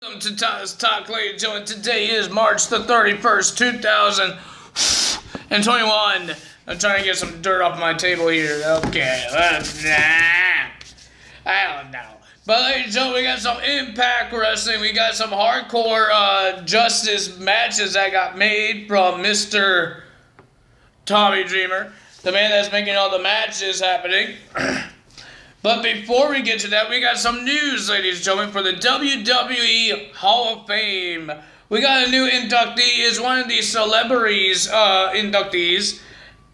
Welcome to Tyler's Talk, ladies and gentlemen. Today is March the 31st, 2021. I'm trying to get some dirt off my table here. Okay. I don't know. But ladies and gentlemen, we got some Impact Wrestling. We got some hardcore justice matches that got made from Mr. Tommy Dreamer, the man that's making all the matches happening. But before we get to that, we got some news, ladies and gentlemen, for the WWE Hall of Fame. We got a new inductee. Is one of the celebrities inductees.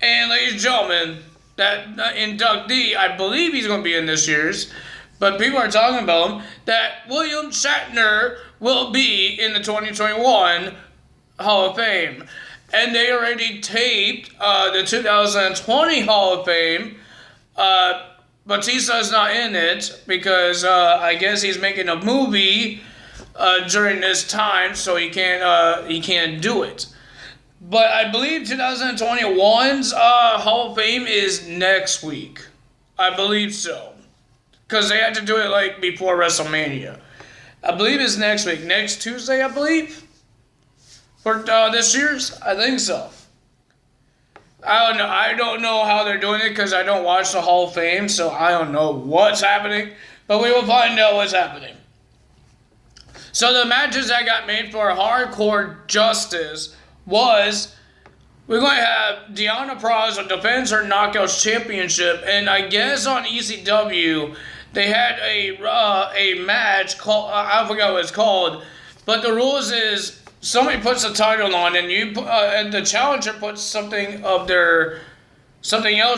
And ladies and gentlemen, that inductee, I believe he's going to be in this year's, but people are talking about him, that William Shatner will be in the 2021 Hall of Fame. And they already taped the 2020 Hall of Fame. Batista's not in it because I guess he's making a movie during this time, so he can't do it. But I believe 2021's Hall of Fame is next week. I believe so, because they had to do it like before WrestleMania. I believe it's next week, next Tuesday, I believe, for this year's. I think so. I don't know. I don't know how they're doing it because I don't watch the Hall of Fame, so I don't know what's happening. But we will find out what's happening. So the matches that got made for Hardcore Justice was, we're going to have Deonna Purrazzo defends her Knockouts Championship, and I guess on ECW they had a match called, I forgot what it's called, but the rules is, somebody puts a title on, and and the challenger puts something else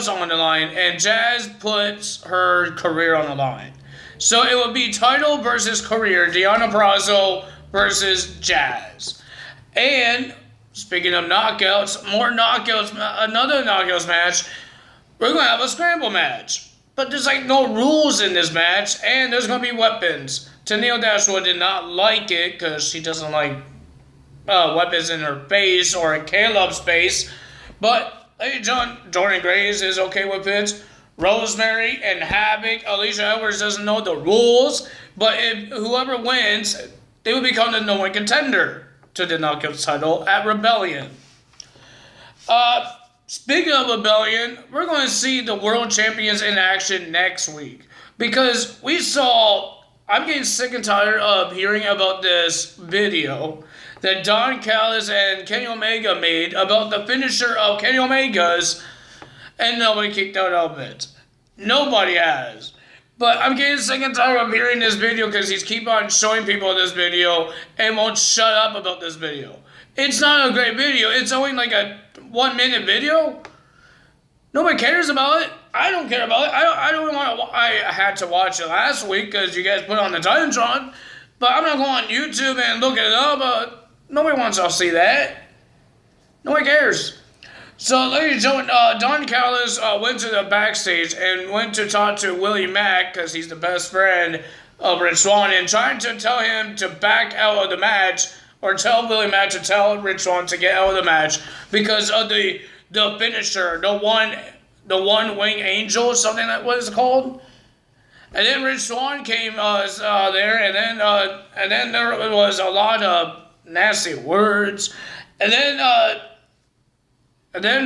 on the line, and Jazz puts her career on the line. So it would be title versus career, Deonna Purrazzo versus Jazz. And speaking of knockouts, another knockouts match. We're gonna have a scramble match, but there's like no rules in this match, and there's gonna be weapons. Tennille Dashwood did not like it because she doesn't like weapons in her face or in Caleb's face, but Jordan Grace is okay with it. Rosemary and Havoc, Alicia Edwards doesn't know the rules, but if whoever wins, they will become the number one contender to the Knockouts title at Rebellion. Speaking of Rebellion, we're going to see the world champions in action next week, because I'm getting sick and tired of hearing about this video that Don Callis and Kenny Omega made about the finisher of Kenny Omega's, and nobody kicked out of it. Nobody has. But I'm getting sick and tired of hearing this video because he's keep on showing people this video and won't shut up about this video. It's not a great video. It's only like a 1 minute video. Nobody cares about it. I don't care about it. I had to watch it last week because you guys put it on the Titantron, but I'm not going on YouTube and look it up. Nobody wants to see that. Nobody cares. So, ladies and gentlemen, Don Callis went to the backstage and went to talk to Willie Mack, because he's the best friend of Rich Swann, and trying to tell him to back out of the match, or tell Willie Mack to tell Rich Swann to get out of the match because of the finisher, the one wing angel, something like what it's called. And then Rich Swann came there, and then there was a lot of nasty words, and then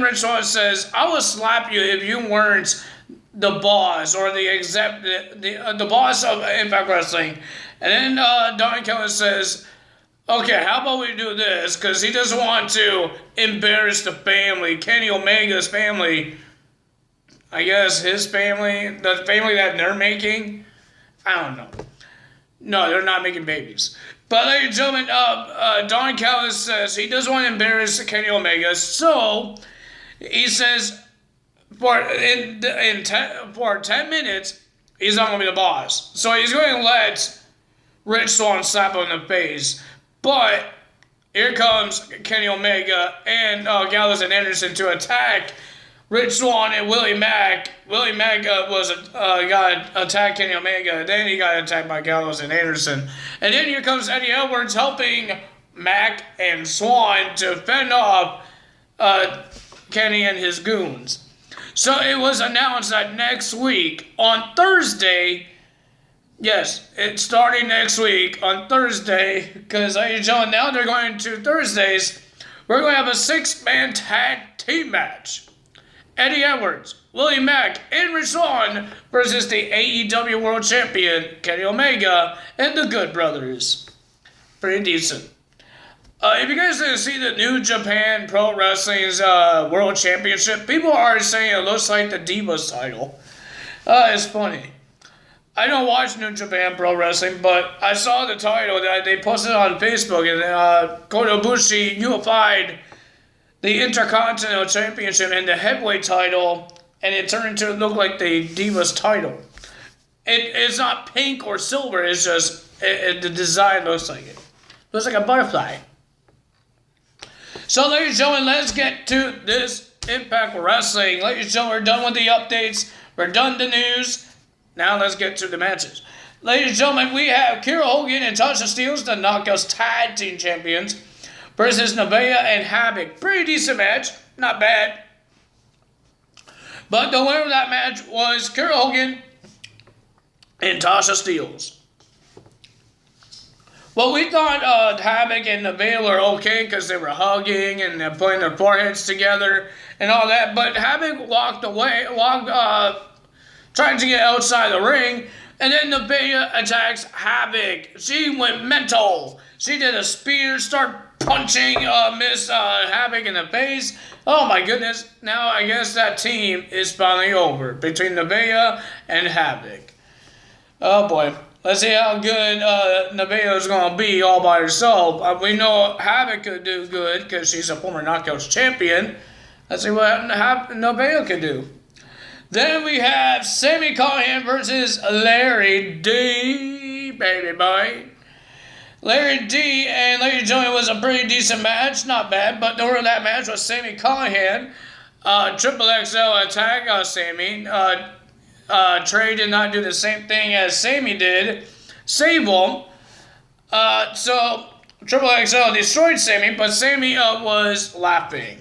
Rich Swann says, "I will slap you if you weren't the boss or the boss of Impact Wrestling." And then Don Callis says, "Okay, how about we do this?" Because he doesn't want to embarrass the family, Kenny Omega's family. I guess his family, the family that they're making. I don't know. No, they're not making babies. But ladies and gentlemen, Don Callis says he doesn't want to embarrass Kenny Omega, so he says for 10 minutes, he's not going to be the boss. So he's going to let Rich Swann slap him in the face. But here comes Kenny Omega and Gallows and Anderson to attack Rich Swann and Willie Mack. Willie Mack got attacked Kenny Omega, then he got attacked by Gallows and Anderson. And then here comes Eddie Edwards helping Mack and Swann to fend off Kenny and his goons. So it was announced that next week, on Thursday, Yes, it's starting next week on Thursday, because now they're going to Thursdays. We're going to have a 6-man tag team match. Eddie Edwards, Willie Mack, and Rashawn versus the AEW World Champion, Kenny Omega, and the Good Brothers. Pretty decent. If you guys didn't see the New Japan Pro Wrestling's World Championship, people are saying it looks like the Divas title. It's funny. I don't watch New Japan Pro Wrestling, but I saw the title that they posted on Facebook, and Kota Ibushi unified the Intercontinental Championship and the Heavyweight title, and it turned to look like the Divas title. It's not pink or silver, it's just, the design looks like it. Looks like a butterfly. So, ladies and gentlemen, let's get to this Impact Wrestling. Ladies and gentlemen, we're done with the updates. We're done with the news. Now let's get to the matches. Ladies and gentlemen, we have Kiera Hogan and Tasha Steelz, the Knockouts Tag Team Champions, versus Nevaeh and Havoc. Pretty decent match. Not bad. But the winner of that match was Kiera Hogan and Tasha Steelz. Well, we thought Havoc and Nevaeh were okay because they were hugging and they're putting their foreheads together and all that. But Havoc walked away, trying to get outside the ring, and then Nevaeh attacks Havoc. She went mental. She did a spear, start punching Miss Havoc in the face. Oh my goodness. Now I guess that team is finally over between Nevaeh and Havoc. Oh boy. Let's see how good Nevaeh is going to be all by herself. We know Havoc could do good because she's a former Knockouts champion. Let's see what Nevaeh could do. Then we have Sami Callihan versus Larry D, baby boy. Larry D, and ladies and gentlemen, was a pretty decent match. Not bad, but the winner of that match was Sami Callihan. Triple XL attack Sami. Trey did not do the same thing as Sami did. Save him. So Triple XL destroyed Sami, but Sami was laughing.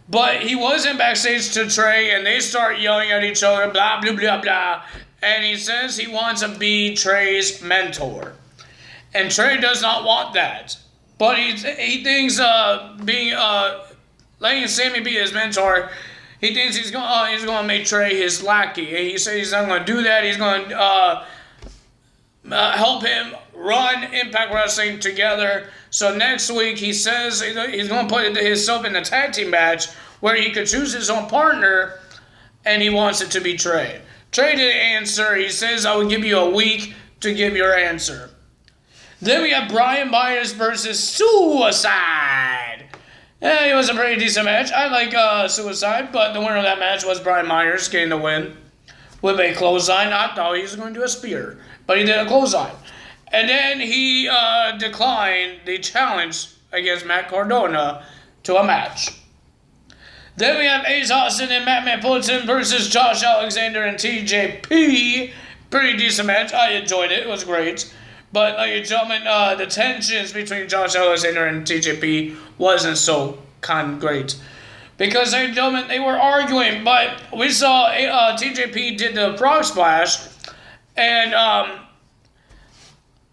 But he wasn't backstage to Trey, and they start yelling at each other, blah, blah, blah, blah. And he says he wants to be Trey's mentor. And Trey does not want that. But he thinks letting Sami be his mentor, he thinks he's going to make Trey his lackey. And he says he's not going to do that. He's going to help him run Impact Wrestling together. So next week, he says he's going to put himself in a tag team match where he could choose his own partner, and he wants it to be Trey. Trey didn't answer. He says, I will give you a week to give your answer. Then we have Brian Myers versus Suicide. Yeah, it was a pretty decent match. I like Suicide, but the winner of that match was Brian Myers getting the win with a clothesline. I thought he was going to do a spear, but he did a clothesline. And then he declined the challenge against Matt Cardona to a match. Then we have Ace Austin and Madman Fulton versus Josh Alexander and TJP. Pretty decent match. I enjoyed it. It was great. But, ladies and gentlemen, the tensions between Josh Alexander and TJP wasn't so kind of great. Because, ladies and gentlemen, they were arguing. But we saw TJP did the frog splash. And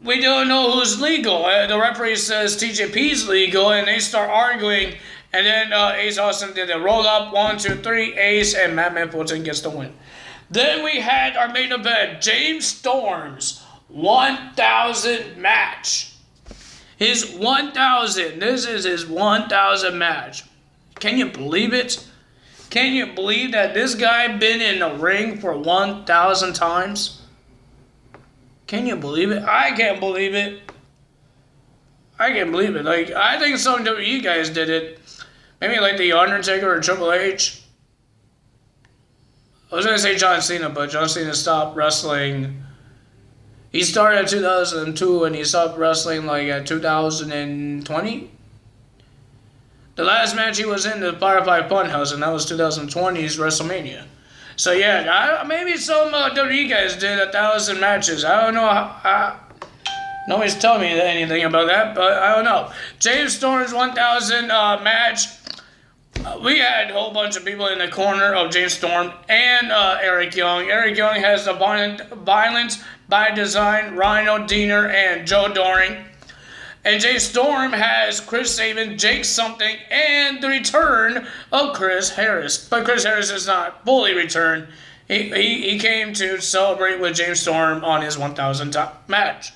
we don't know who's legal. The referee says TJP's legal. And they start arguing. And then Ace Austin did a roll-up. 1, 2, 3. Ace and Madman Fulton gets the win. Then we had our main event. James Storm's 1,000 match. His 1,000. This is his 1,000 match. Can you believe it? Can you believe that this guy been in the ring for 1,000 times? Can you believe it? I can't believe it. I can't believe it. Like, I think some WWE guys did it. Maybe like The Undertaker or Triple H. I was going to say John Cena, but John Cena stopped wrestling. He started in 2002 and he stopped wrestling like at 2020. The last match he was in, the Firefly Funhouse, and that was 2020's WrestleMania. So yeah, maybe some WWE guys did 1,000 matches. I don't know. Nobody's telling me anything about that, but I don't know. James Storm's 1,000 match. We had a whole bunch of people in the corner of James Storm and Eric Young. Eric Young has the violent by Design, Rhino, Diener, and Joe Doring. AJ Storm has Chris Sabin, Jake Something, and the return of Chris Harris. But Chris Harris is not fully returned. He came to celebrate with James Storm on his 1,000 match.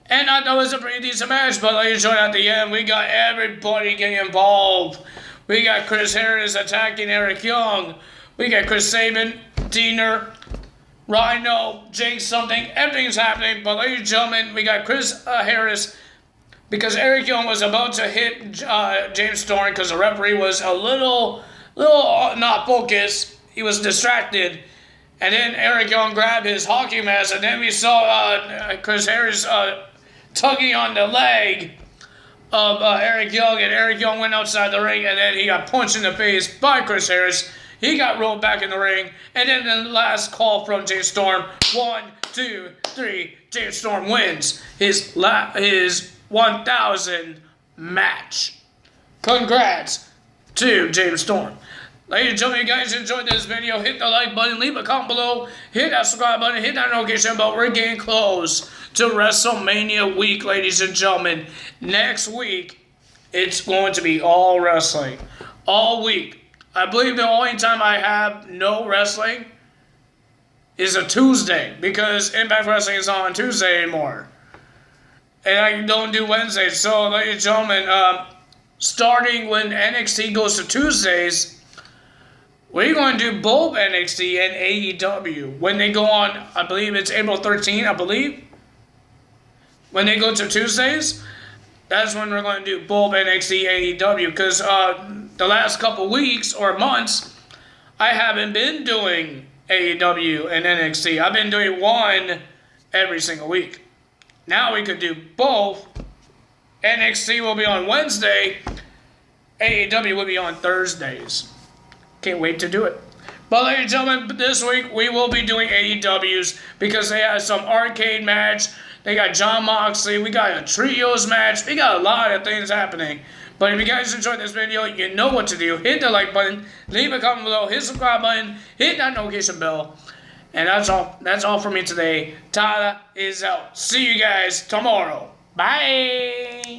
And I thought it was a pretty decent match, but like you showed at the end, we got everybody getting involved. We got Chris Harris attacking Eric Young. We got Chris Sabin, Diener, Rhino, Jake Something. Everything's happening, but ladies and gentlemen, we got Chris Harris because Eric Young was about to hit James Storm because the referee was a little not focused. He was distracted. And then Eric Young grabbed his hockey mask, and then we saw Chris Harris tugging on the leg of Eric Young, and Eric Young went outside the ring, and then he got punched in the face by Chris Harris. He got rolled back in the ring, and then the last call from James Storm. 1, 2, 3. James Storm wins his 1,000 match. Congrats to James Storm. Ladies and gentlemen, if you guys enjoyed this video, hit the like button, leave a comment below, hit that subscribe button, hit that notification bell. We're getting close to WrestleMania week, ladies and gentlemen. Next week, it's going to be all wrestling. All week. I believe the only time I have no wrestling is a Tuesday, because Impact Wrestling is not on Tuesday anymore. And I don't do Wednesdays. So, ladies and gentlemen, starting when NXT goes to Tuesdays, we're going to do both NXT and AEW. When they go on, I believe it's April 13th, I believe. When they go to Tuesdays, that's when we're going to do both NXT and AEW. Because the last couple weeks or months, I haven't been doing AEW and NXT. I've been doing one every single week. Now we could do both. NXT will be on Wednesday. AEW will be on Thursdays. Can't wait to do it. But ladies and gentlemen, this week we will be doing AEWs because they have some arcade match. They got Jon Moxley. We got a trios match. We got a lot of things happening. But if you guys enjoyed this video, you know what to do. Hit the like button. Leave a comment below. Hit the subscribe button. Hit that notification bell. And that's all. That's all for me today. Tyler is out. See you guys tomorrow. Bye.